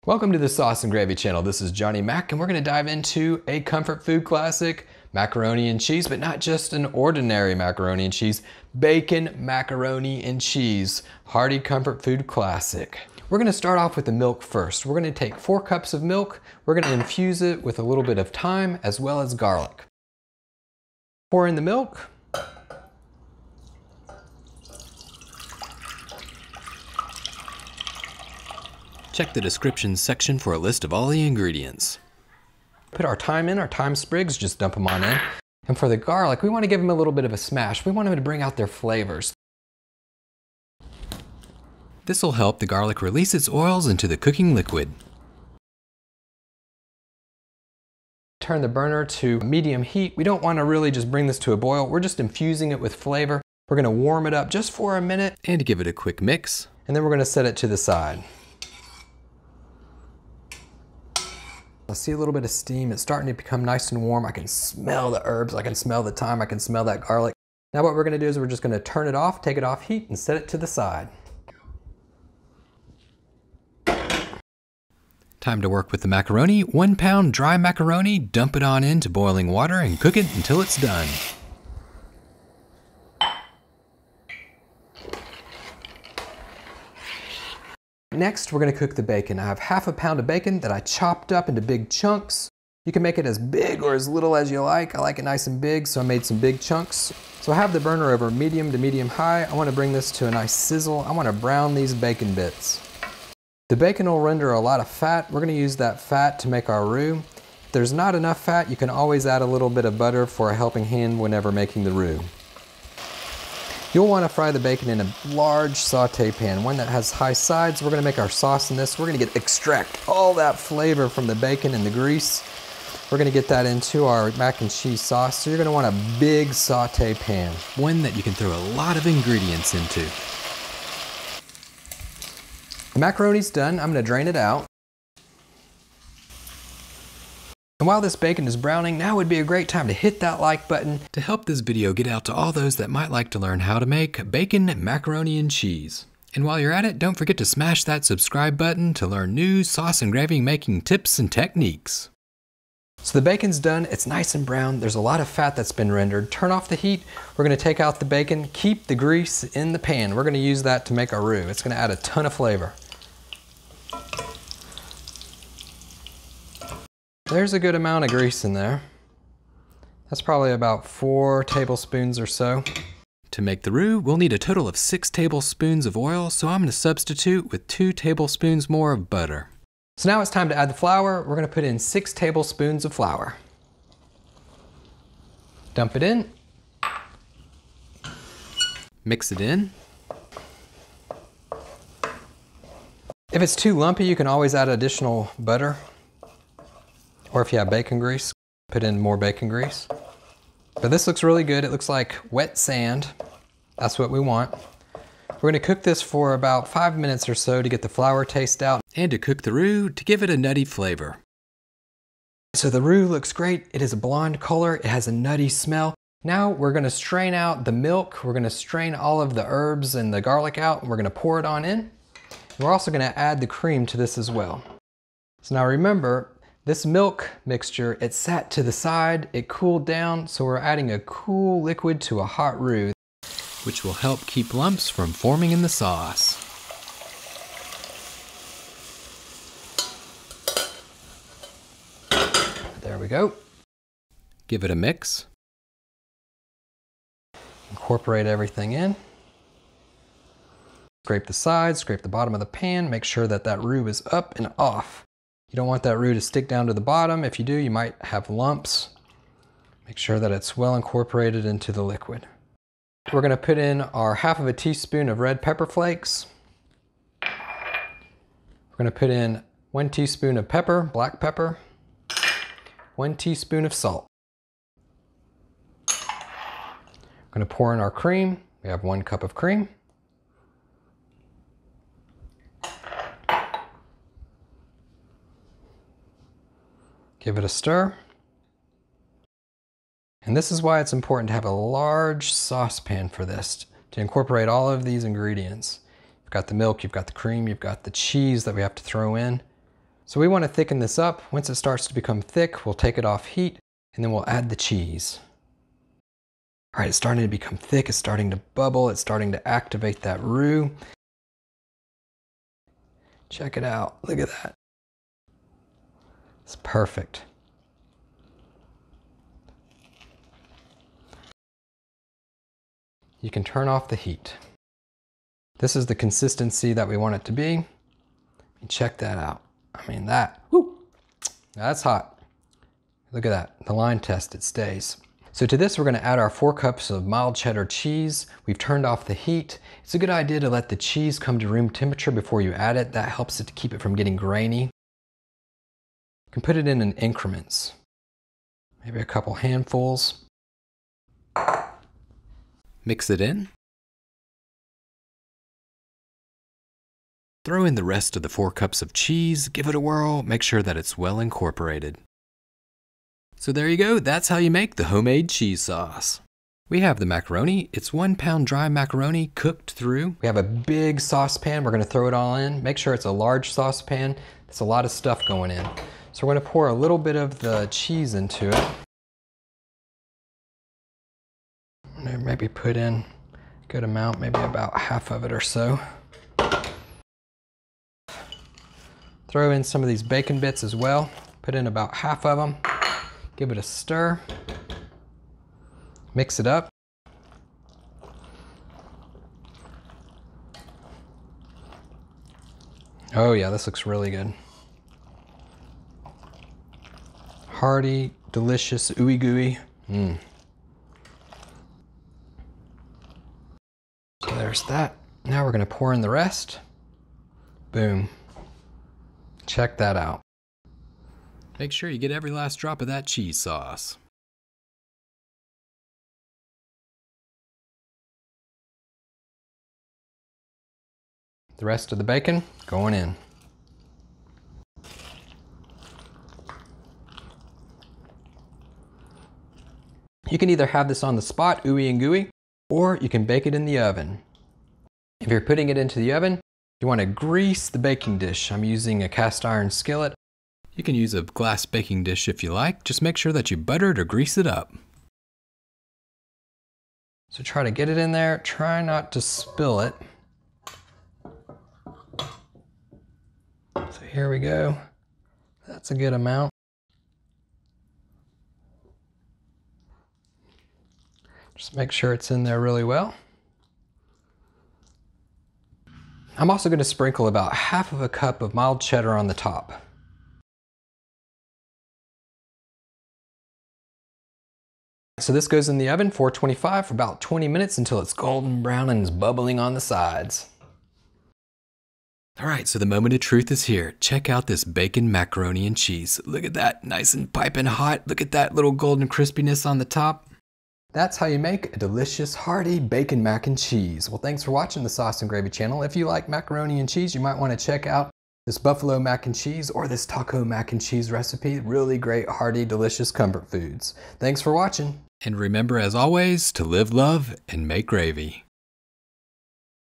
Welcome to the Sauce and Gravy channel. This is Johnny Mac, and we're going to dive into a comfort food classic, macaroni and cheese, but not just an ordinary macaroni and cheese, bacon macaroni and cheese, hearty comfort food classic. We're going to start off with the milk first. We're going to take 4 cups of milk. We're going to infuse it with a little bit of thyme as well as garlic. Pour in the milk. Check the description section for a list of all the ingredients. Put our thyme in, our thyme sprigs, just dump them on in. And for the garlic, we want to give them a little bit of a smash. We want them to bring out their flavors. This will help the garlic release its oils into the cooking liquid. Turn the burner to medium heat. We don't want to really just bring this to a boil. We're just infusing it with flavor. We're going to warm it up just for a minute and give it a quick mix. And then we're going to set it to the side. I see a little bit of steam. It's starting to become nice and warm. I can smell the herbs. I can smell the thyme. I can smell that garlic. Now what we're going to do is we're just going to turn it off, take it off heat, and set it to the side. Time to work with the macaroni. 1 pound dry macaroni. Dump it on into boiling water and cook it until it's done. Next, we're going to cook the bacon. I have ½ pound of bacon that I chopped up into big chunks. You can make it as big or as little as you like. I like it nice and big, so I made some big chunks. So I have the burner over medium to medium high. I want to bring this to a nice sizzle. I want to brown these bacon bits. The bacon will render a lot of fat. We're going to use that fat to make our roux. If there's not enough fat, you can always add a little bit of butter for a helping hand whenever making the roux. You'll want to fry the bacon in a large saute pan, one that has high sides. We're going to make our sauce in this. We're going to extract all that flavor from the bacon and the grease. We're going to get that into our mac and cheese sauce. So you're going to want a big saute pan, one that you can throw a lot of ingredients into. The macaroni's done. I'm going to drain it out. And while this bacon is browning, now would be a great time to hit that like button to help this video get out to all those that might like to learn how to make bacon macaroni and cheese. And while you're at it, don't forget to smash that subscribe button to learn new sauce and gravy making tips and techniques. So the bacon's done, it's nice and brown, there's a lot of fat that's been rendered. Turn off the heat, we're going to take out the bacon, keep the grease in the pan. We're going to use that to make our roux. It's going to add a ton of flavor. There's a good amount of grease in there. That's probably about 4 tablespoons or so. To make the roux, we'll need a total of 6 tablespoons of oil, so I'm going to substitute with 2 tablespoons more of butter. So now it's time to add the flour. We're going to put in 6 tablespoons of flour. Dump it in. Mix it in. If it's too lumpy, you can always add additional butter. Or if you have bacon grease, put in more bacon grease. But this looks really good. It looks like wet sand. That's what we want. We're going to cook this for about 5 minutes or so to get the flour taste out and to cook the roux to give it a nutty flavor. So the roux looks great. It is a blonde color. It has a nutty smell. Now we're going to strain out the milk. We're going to strain all of the herbs and the garlic out, and we're going to pour it on in. And we're also going to add the cream to this as well. So now remember, this milk mixture, it sat to the side, it cooled down, so we're adding a cool liquid to a hot roux, which will help keep lumps from forming in the sauce. There we go. Give it a mix. Incorporate everything in. Scrape the sides, scrape the bottom of the pan, make sure that that roux is up and off. You don't want that roux to stick down to the bottom. If you do, you might have lumps. Make sure that it's well incorporated into the liquid. We're going to put in our ½ teaspoon of red pepper flakes. We're going to put in 1 teaspoon of pepper, black pepper, 1 teaspoon of salt. We're going to pour in our cream. We have 1 cup of cream. Give it a stir. And this is why it's important to have a large saucepan for this, to incorporate all of these ingredients. You've got the milk, you've got the cream, you've got the cheese that we have to throw in. So we want to thicken this up. Once it starts to become thick, we'll take it off heat and then we'll add the cheese. All right, it's starting to become thick. It's starting to bubble. It's starting to activate that roux. Check it out. Look at that. It's perfect. You can turn off the heat. This is the consistency that we want it to be. And check that out. I mean that's hot. Look at that, the line test, it stays. So to this, we're gonna add our 4 cups of mild cheddar cheese. We've turned off the heat. It's a good idea to let the cheese come to room temperature before you add it. That helps it to keep it from getting grainy. You can put it in increments, maybe a couple handfuls. Mix it in. Throw in the rest of the 4 cups of cheese, give it a whirl, make sure that it's well incorporated. So there you go, that's how you make the homemade cheese sauce. We have the macaroni. It's 1 pound dry macaroni cooked through. We have a big saucepan, we're gonna throw it all in. Make sure it's a large saucepan. There's a lot of stuff going in. So we're gonna pour a little bit of the cheese into it. Maybe put in a good amount, maybe about half of it or so. Throw in some of these bacon bits as well. Put in about half of them. Give it a stir. Mix it up. Oh yeah, this looks really good. Hearty, delicious, ooey gooey. So there's that. Now we're gonna pour in the rest. Boom. Check that out. Make sure you get every last drop of that cheese sauce. The rest of the bacon going in. You can either have this on the spot, ooey and gooey, or you can bake it in the oven. If you're putting it into the oven, you want to grease the baking dish. I'm using a cast iron skillet. You can use a glass baking dish if you like. Just make sure that you butter it or grease it up. So try to get it in there. Try not to spill it. So here we go. That's a good amount. Just make sure it's in there really well. I'm also going to sprinkle about half of a cup of mild cheddar on the top. So this goes in the oven, 425, for about 20 minutes until it's golden brown and is bubbling on the sides. All right, so the moment of truth is here. Check out this bacon macaroni and cheese. Look at that, nice and piping hot. Look at that little golden crispiness on the top. That's how you make a delicious, hearty bacon mac and cheese. Well, thanks for watching the Sauce and Gravy channel. If you like macaroni and cheese, you might want to check out this buffalo mac and cheese or this taco mac and cheese recipe. Really great, hearty, delicious comfort foods. Thanks for watching. And remember, as always, to live, love, and make gravy.